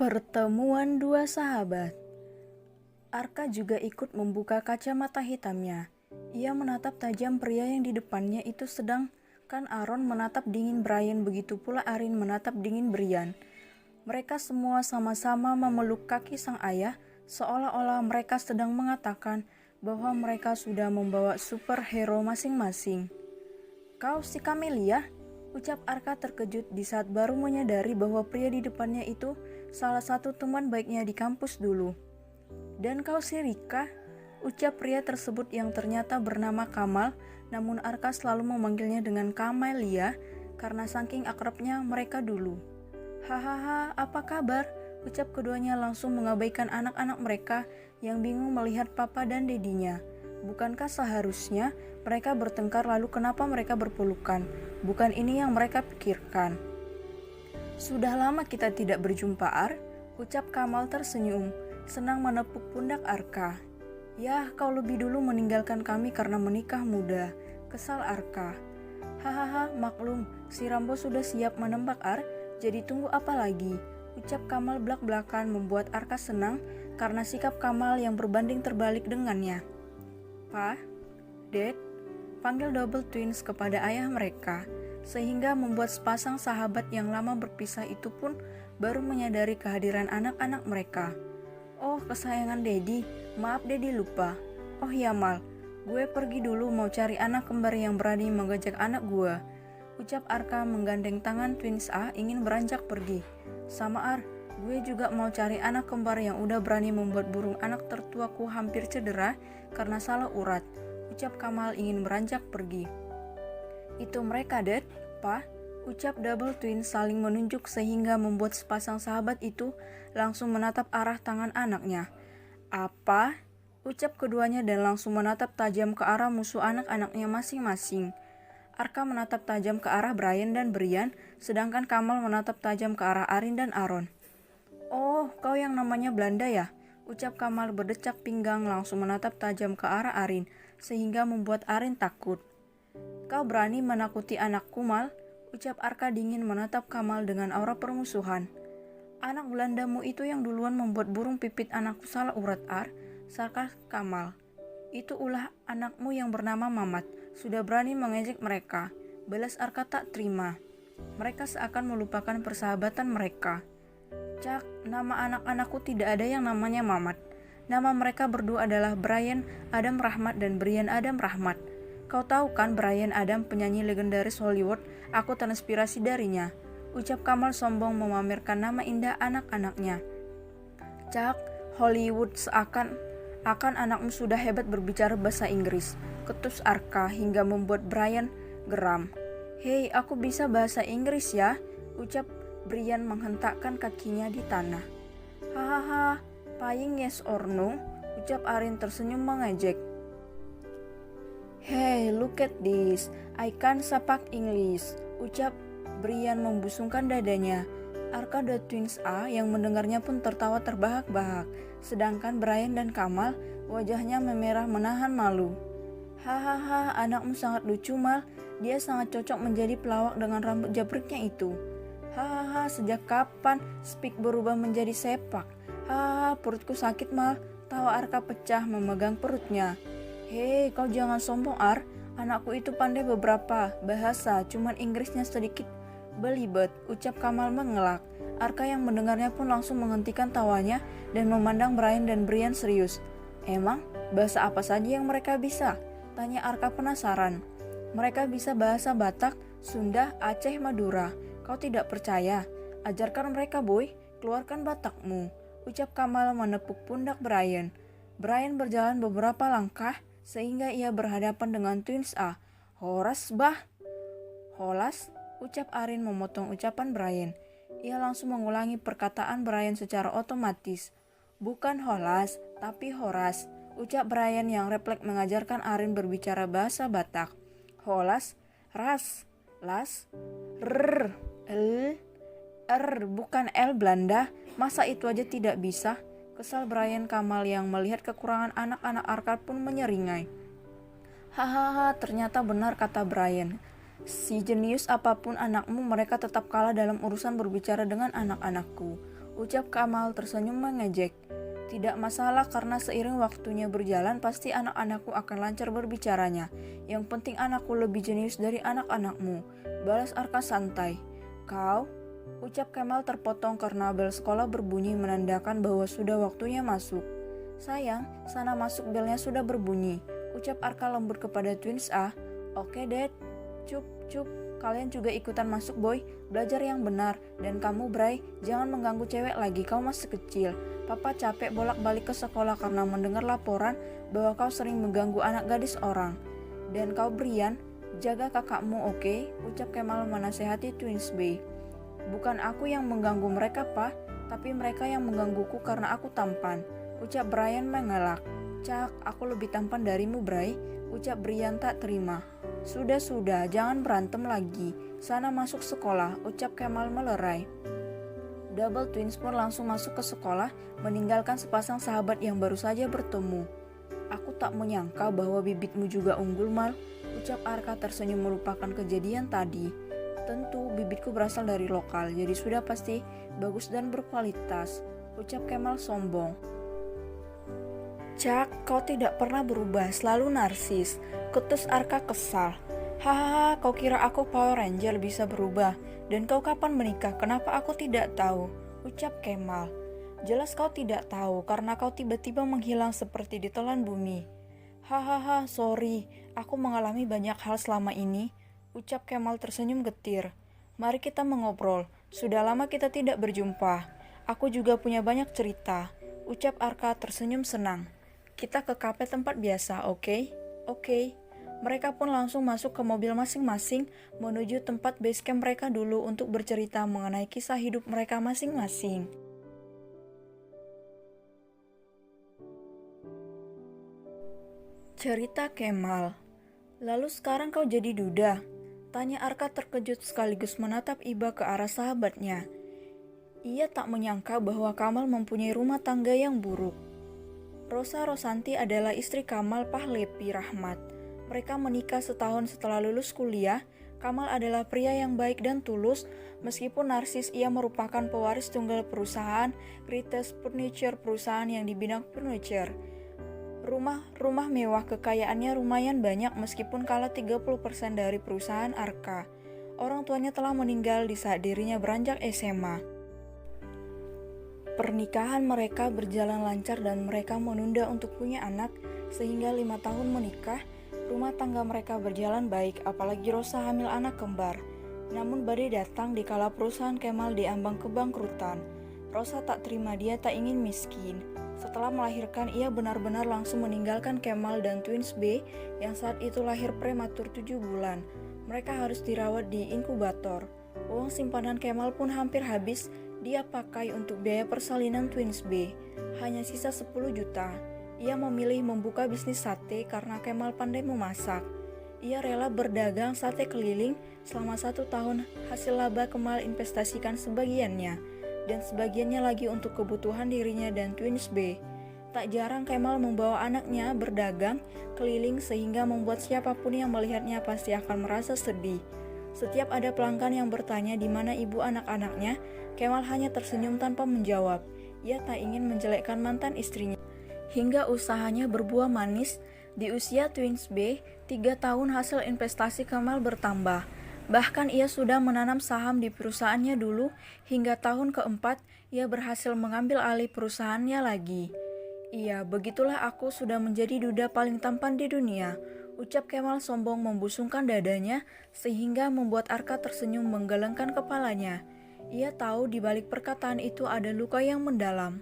Pertemuan dua sahabat. Arka juga ikut membuka kacamata hitamnya. Ia menatap tajam pria yang di depannya itu, sedangkan Aaron menatap dingin Brian, begitu pula Arin menatap dingin Brian. Mereka semua sama-sama memeluk kaki sang ayah, seolah-olah mereka sedang mengatakan bahwa mereka sudah membawa superhero masing-masing. "Kau si Camelia?" ucap Arka terkejut di saat baru menyadari bahwa pria di depannya itu salah satu teman baiknya di kampus dulu. "Dan kau si Rika?" ucap pria tersebut yang ternyata bernama Kamal, namun Arka selalu memanggilnya dengan Camelia karena saking akrabnya mereka dulu. "Hahaha, apa kabar?" ucap keduanya langsung mengabaikan anak-anak mereka yang bingung melihat papa dan dedinya. Bukankah seharusnya mereka bertengkar, lalu kenapa mereka berpelukan? Bukan ini yang mereka pikirkan. "Sudah lama kita tidak berjumpa, Ar," ucap Kamal tersenyum, senang menepuk pundak Arka. "Yah, kau lebih dulu meninggalkan kami karena menikah muda," kesal Arka. "Hahaha, maklum, si Rambo sudah siap menembak, Ar, jadi tunggu apa lagi?" ucap Kamal belak-belakan, membuat Arka senang karena sikap Kamal yang berbanding terbalik dengannya. "Pa, Dad," panggil double twins kepada ayah mereka, sehingga membuat sepasang sahabat yang lama berpisah itu pun baru menyadari kehadiran anak-anak mereka. "Oh, kesayangan Dedi, maaf Dedi lupa. Oh ya Mal, gue pergi dulu mau cari anak kembar yang berani mengajak anak gue," ucap Arka menggandeng tangan twins A ingin beranjak pergi. "Sama Ar, gue juga mau cari anak kembar yang udah berani membuat burung anak tertuaku hampir cedera karena salah urat," ucap Kamal ingin beranjak pergi. "Itu mereka, Dad, Pa," ucap double twin saling menunjuk sehingga membuat sepasang sahabat itu langsung menatap arah tangan anaknya. "Apa?" ucap keduanya dan langsung menatap tajam ke arah musuh anak-anaknya masing-masing. Arka menatap tajam ke arah Brian dan Brian, sedangkan Kamal menatap tajam ke arah Arin dan Aaron. "Oh, kau yang namanya Belanda ya?" ucap Kamal berdecak pinggang langsung menatap tajam ke arah Arin, sehingga membuat Arin takut. "Kau berani menakuti anakku, Mal?" ucap Arka dingin menatap Kamal dengan aura permusuhan. "Anak Belandamu itu yang duluan membuat burung pipit anakku salah urat, Ar," sarkas Kamal. "Itu ulah anakmu yang bernama Mamat, sudah berani mengejek mereka," balas Arka tak terima. Mereka seakan melupakan persahabatan mereka. "Cak, nama anak-anakku tidak ada yang namanya Mamat. Nama mereka berdua adalah Brian Adam Rahmat dan Brian Adam Rahmat. Kau tahu kan Brian Adam, penyanyi legendaris Hollywood, aku terinspirasi darinya," ucap Kamal sombong memamerkan nama indah anak-anaknya. "Cak, Hollywood seakan anakmu sudah hebat berbicara bahasa Inggris," ketus Arka hingga membuat Brian geram. "Hei, aku bisa bahasa Inggris ya," ucap Brian menghentakkan kakinya di tanah. "Hahaha, paying yes or no?" ucap Arin tersenyum mengejek. "Hey, look at this, I can speak English," ucap Brian membusungkan dadanya. Arka the Twins A yang mendengarnya pun tertawa terbahak-bahak, sedangkan Brian dan Kamal wajahnya memerah menahan malu. "Hahaha, anakmu sangat lucu, Mal. Dia sangat cocok menjadi pelawak dengan rambut jabriknya itu. Hahaha, sejak kapan speak berubah menjadi sepak? Hahaha, perutku sakit, Mal." Tawa Arka pecah memegang perutnya. "Hei, kau jangan sombong, Ar. Anakku itu pandai beberapa bahasa, cuman Inggrisnya sedikit belibet," ucap Kamal mengelak. Arka yang mendengarnya pun langsung menghentikan tawanya dan memandang Brian dan Brian serius. "Emang bahasa apa saja yang mereka bisa?" tanya Arka penasaran. "Mereka bisa bahasa Batak, Sunda, Aceh, Madura. Kau tidak percaya? Ajarkan mereka, boy. Keluarkan Batakmu," ucap Kamal menepuk pundak Brian. Brian berjalan beberapa langkah sehingga ia berhadapan dengan Twins A. "Horas, bah." "Holas?" ucap Arin memotong ucapan Brian. Ia langsung mengulangi perkataan Brian secara otomatis. "Bukan Holas, tapi Horas," ucap Brian yang refleks mengajarkan Arin berbicara bahasa Batak. "Holas, ras, las, rrr, l, bukan L Belanda. Masa itu aja tidak bisa?" kesal Brian. Kamal yang melihat kekurangan anak-anak Arka pun menyeringai. "Hahaha, ternyata benar kata Brian. Si jenius apapun anakmu, mereka tetap kalah dalam urusan berbicara dengan anak-anakku," ucap Kamal tersenyum mengejek. Tidak masalah karena seiring waktunya berjalan pasti anak-anakku akan lancar berbicaranya. Yang penting anakku lebih jenius dari anak-anakmu, balas Arka santai. Kau? Ucap Kemal terpotong karena bel sekolah berbunyi menandakan bahwa sudah waktunya masuk. Sayang, sana masuk, belnya sudah berbunyi, ucap Arka lembut kepada Twins A. Oke, Dad. Cup, kalian juga ikutan masuk, boy. Belajar yang benar. Dan kamu, Bray, jangan mengganggu cewek lagi, kau masih kecil. Papa capek bolak-balik ke sekolah karena mendengar laporan bahwa kau sering mengganggu anak gadis orang. Dan kau, Brian, jaga kakakmu, oke? Ucap Kemal menasehati Twins B. Bukan aku yang mengganggu mereka, Pak, tapi mereka yang menggangguku karena aku tampan, ucap Brian mengelak. Cak, aku lebih tampan darimu, Bray, ucap Brian tak terima. Sudah, jangan berantem lagi. Sana masuk sekolah, ucap Kemal melerai. Double Twins pun langsung masuk ke sekolah, meninggalkan sepasang sahabat yang baru saja bertemu. Aku tak menyangka bahwa bibitmu juga unggul, Mal, ucap Arka tersenyum melupakan kejadian tadi. Tentu bibitku berasal dari lokal, jadi sudah pasti bagus dan berkualitas, ucap Kemal sombong. Cak, kau tidak pernah berubah, selalu narsis, ketus Arka kesal. Hahaha, kau kira aku Power Ranger bisa berubah? Dan kau kapan menikah? Kenapa aku tidak tahu? Ucap Kemal. Jelas kau tidak tahu, karena kau tiba-tiba menghilang seperti ditelan bumi. Hahaha, sorry, aku mengalami banyak hal selama ini, ucap Kemal tersenyum getir. Mari kita mengobrol, sudah lama kita tidak berjumpa. Aku juga punya banyak cerita, ucap Arka tersenyum senang. Kita ke kafe tempat biasa, oke? Oke. Mereka pun langsung masuk ke mobil masing-masing menuju tempat base camp mereka dulu untuk bercerita mengenai kisah hidup mereka masing-masing. Cerita Kemal. Lalu sekarang kau jadi duda? Tanya Arka terkejut sekaligus menatap iba ke arah sahabatnya. Ia tak menyangka bahwa Kamal mempunyai rumah tangga yang buruk. Rosa Rosanti adalah istri Kamal Pahlepi Rahmat. Mereka menikah setahun setelah lulus kuliah. Kamal adalah pria yang baik dan tulus. Meskipun narsis, ia merupakan pewaris tunggal perusahaan Greatest Furniture, perusahaan yang di bidang furniture. Rumah mewah kekayaannya lumayan banyak meskipun kalah 30% dari perusahaan Arka. Orang tuanya telah meninggal di saat dirinya beranjak SMA. Pernikahan mereka berjalan lancar dan mereka menunda untuk punya anak sehingga 5 tahun menikah. Rumah tangga mereka berjalan baik, apalagi Rosa hamil anak kembar. Namun badai datang dikala perusahaan Kemal diambang kebangkrutan. Rosa tak terima, dia tak ingin miskin. Setelah melahirkan, ia benar-benar langsung meninggalkan Kemal dan Twins B yang saat itu lahir prematur 7 bulan. Mereka harus dirawat di inkubator. Uang simpanan Kemal pun hampir habis, dia pakai untuk biaya persalinan Twins B. Hanya sisa 10 juta. Ia memilih membuka bisnis sate karena Kemal pandai memasak. Ia rela berdagang sate keliling selama 1 tahun. Hasil laba Kemal investasikan sebagiannya, dan sebagiannya lagi untuk kebutuhan dirinya dan Twins B. Tak jarang Kemal membawa anaknya berdagang keliling sehingga membuat siapapun yang melihatnya pasti akan merasa sedih. Setiap ada pelanggan yang bertanya di mana ibu anak-anaknya, Kemal hanya tersenyum tanpa menjawab. Ia tak ingin menjelekkan mantan istrinya. Hingga usahanya berbuah manis, di usia Twins B, 3 tahun hasil investasi Kemal bertambah. Bahkan ia sudah menanam saham di perusahaannya dulu, hingga tahun keempat ia berhasil mengambil alih perusahaannya lagi. Iya, begitulah aku sudah menjadi duda paling tampan di dunia, ucap Kemal sombong membusungkan dadanya, sehingga membuat Arka tersenyum menggelengkan kepalanya. Ia tahu di balik perkataan itu ada luka yang mendalam.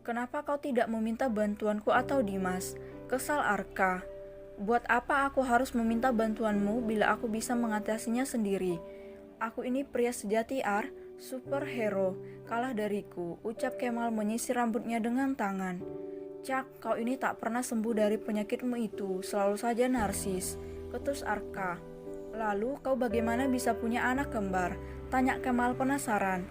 Kenapa kau tidak meminta bantuanku atau Dimas? Kesal Arka. Buat apa aku harus meminta bantuanmu bila aku bisa mengatasinya sendiri? Aku ini pria sejati Ar, superhero, kalah dariku, ucap Kemal menyisir rambutnya dengan tangan. Cak, kau ini tak pernah sembuh dari penyakitmu itu, selalu saja narsis, ketus Arka. Lalu kau bagaimana bisa punya anak kembar? Tanya Kemal penasaran.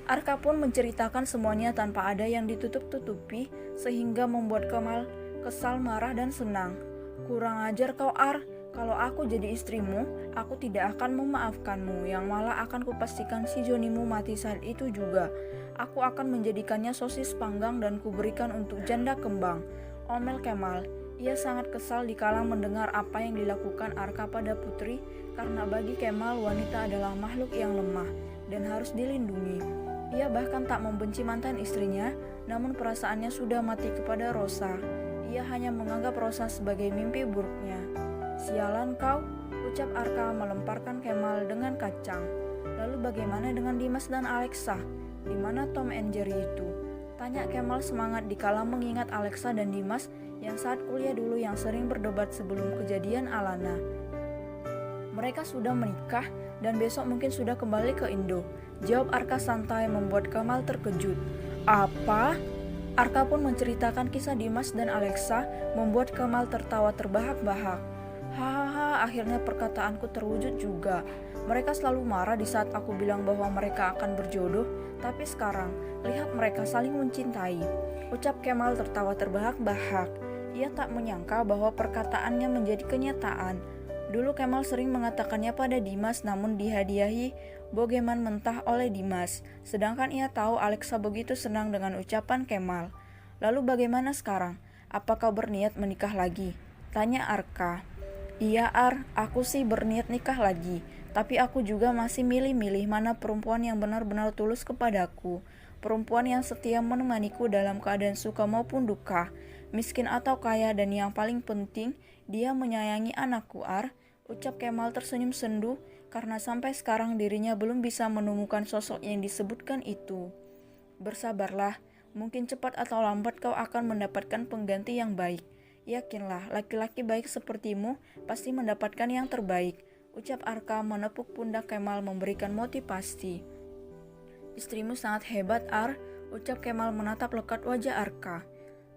Arka pun menceritakan semuanya tanpa ada yang ditutup-tutupi, sehingga membuat Kemal kesal, marah, dan senang. Kurang ajar kau Ar, Kalau aku jadi istrimu, aku tidak akan memaafkanmu, yang malah akan kupastikan si Jonimu mati saat itu juga. Aku akan menjadikannya sosis panggang dan kuberikan untuk janda kembang. Omel Kemal. Ia sangat kesal dikala mendengar apa yang dilakukan Arka pada putri, karena bagi Kemal wanita adalah makhluk yang lemah dan harus dilindungi. Ia bahkan tak membenci mantan istrinya, namun perasaannya sudah mati kepada Rosa. Ia hanya menganggap Rosa sebagai mimpi buruknya. Sialan kau, ucap Arka melemparkan Kemal dengan kacang. Lalu bagaimana dengan Dimas dan Alexa? Di mana Tom and Jerry itu? Tanya Kemal semangat dikala mengingat Alexa dan Dimas yang saat kuliah dulu yang sering berdebat sebelum kejadian Alana. Mereka sudah menikah dan besok mungkin sudah kembali ke Indo. Jawab Arka santai membuat Kemal terkejut. Apa? Arka pun menceritakan kisah Dimas dan Alexa membuat Kemal tertawa terbahak-bahak. Hahaha, akhirnya perkataanku terwujud juga. Mereka selalu marah di saat aku bilang bahwa mereka akan berjodoh, tapi sekarang, lihat mereka saling mencintai. Ucap Kemal tertawa terbahak-bahak. Ia tak menyangka bahwa perkataannya menjadi kenyataan. Dulu Kemal sering mengatakannya pada Dimas namun dihadiahi bogeman mentah oleh Dimas. Sedangkan ia tahu Alexa begitu senang dengan ucapan Kemal. Lalu bagaimana sekarang? Apa kau berniat menikah lagi? Tanya Arka. Iya aku sih berniat nikah lagi, tapi aku juga masih milih-milih mana perempuan yang benar-benar tulus kepadaku, perempuan yang setia menemaniku dalam keadaan suka maupun duka, miskin atau kaya, dan yang paling penting, dia menyayangi anakku ucap Kemal tersenyum sendu, karena sampai sekarang dirinya belum bisa menemukan sosok yang disebutkan itu. Bersabarlah, mungkin cepat atau lambat kau akan mendapatkan pengganti yang baik. Yakinlah, laki-laki baik sepertimu pasti mendapatkan yang terbaik, ucap Arka menepuk pundak Kemal memberikan motivasi. Istrimu sangat hebat, ucap Kemal menatap lekat wajah Arka.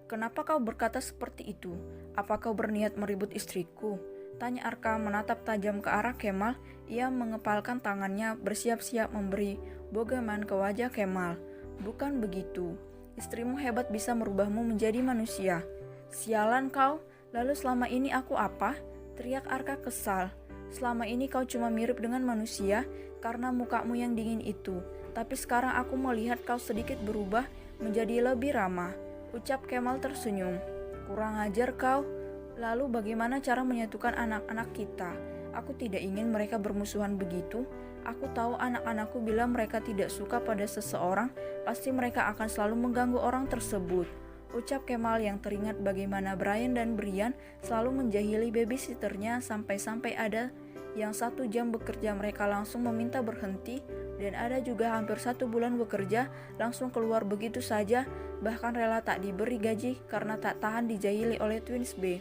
Kenapa kau berkata seperti itu? Apa kau berniat meribut istriku? Tanya Arka menatap tajam ke arah Kemal. Ia mengepalkan tangannya bersiap-siap memberi bogeman ke wajah Kemal. Bukan begitu. Istrimu hebat bisa merubahmu menjadi manusia. Sialan kau, lalu selama ini aku apa? Teriak Arka kesal. Selama ini kau cuma mirip dengan manusia karena mukamu yang dingin itu. Tapi sekarang aku melihat kau sedikit berubah menjadi lebih ramah. Ucap Kemal tersenyum. Kurang ajar kau. Lalu bagaimana cara menyatukan anak-anak kita? Aku tidak ingin mereka bermusuhan begitu. Aku tahu anak-anakku bila mereka tidak suka pada seseorang, pasti mereka akan selalu mengganggu orang tersebut. Ucap Kemal yang teringat bagaimana Brian dan Brian selalu menjahili babysitternya sampai-sampai ada yang 1 jam bekerja mereka langsung meminta berhenti, dan ada juga hampir 1 bulan bekerja langsung keluar begitu saja, bahkan rela tak diberi gaji karena tak tahan dijahili oleh Twins B.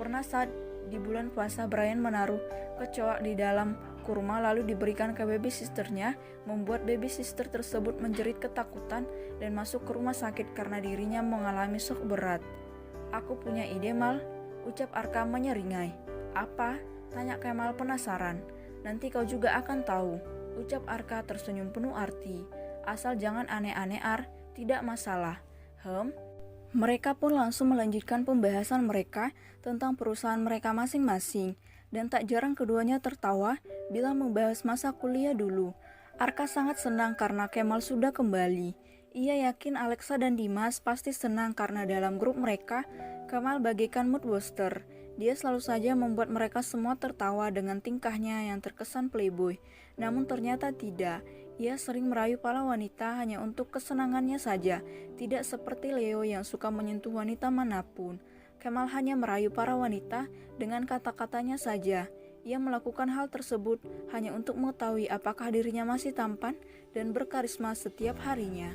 Pernah saat di bulan puasa Brian menaruh kecoa di dalam kurma lalu diberikan ke babysitternya, membuat babysitter tersebut menjerit ketakutan dan masuk ke rumah sakit karena dirinya mengalami shock berat. Aku punya ide, Mal, ucap Arka menyeringai. Apa? Tanya Kemal penasaran. Nanti kau juga akan tahu, ucap Arka tersenyum penuh arti. Asal jangan aneh-aneh, tidak masalah. Mereka pun langsung melanjutkan pembahasan mereka tentang perusahaan mereka masing-masing, dan tak jarang keduanya tertawa bila membahas masa kuliah dulu. Arka sangat senang karena Kemal sudah kembali. Ia yakin Alexa dan Dimas pasti senang karena dalam grup mereka, Kemal bagaikan mood booster. Dia selalu saja membuat mereka semua tertawa dengan tingkahnya yang terkesan playboy. Namun ternyata tidak. Ia sering merayu para wanita hanya untuk kesenangannya saja, tidak seperti Leo yang suka menyentuh wanita manapun. Kemal hanya merayu para wanita dengan kata-katanya saja. Ia melakukan hal tersebut hanya untuk mengetahui apakah dirinya masih tampan dan berkarisma setiap harinya.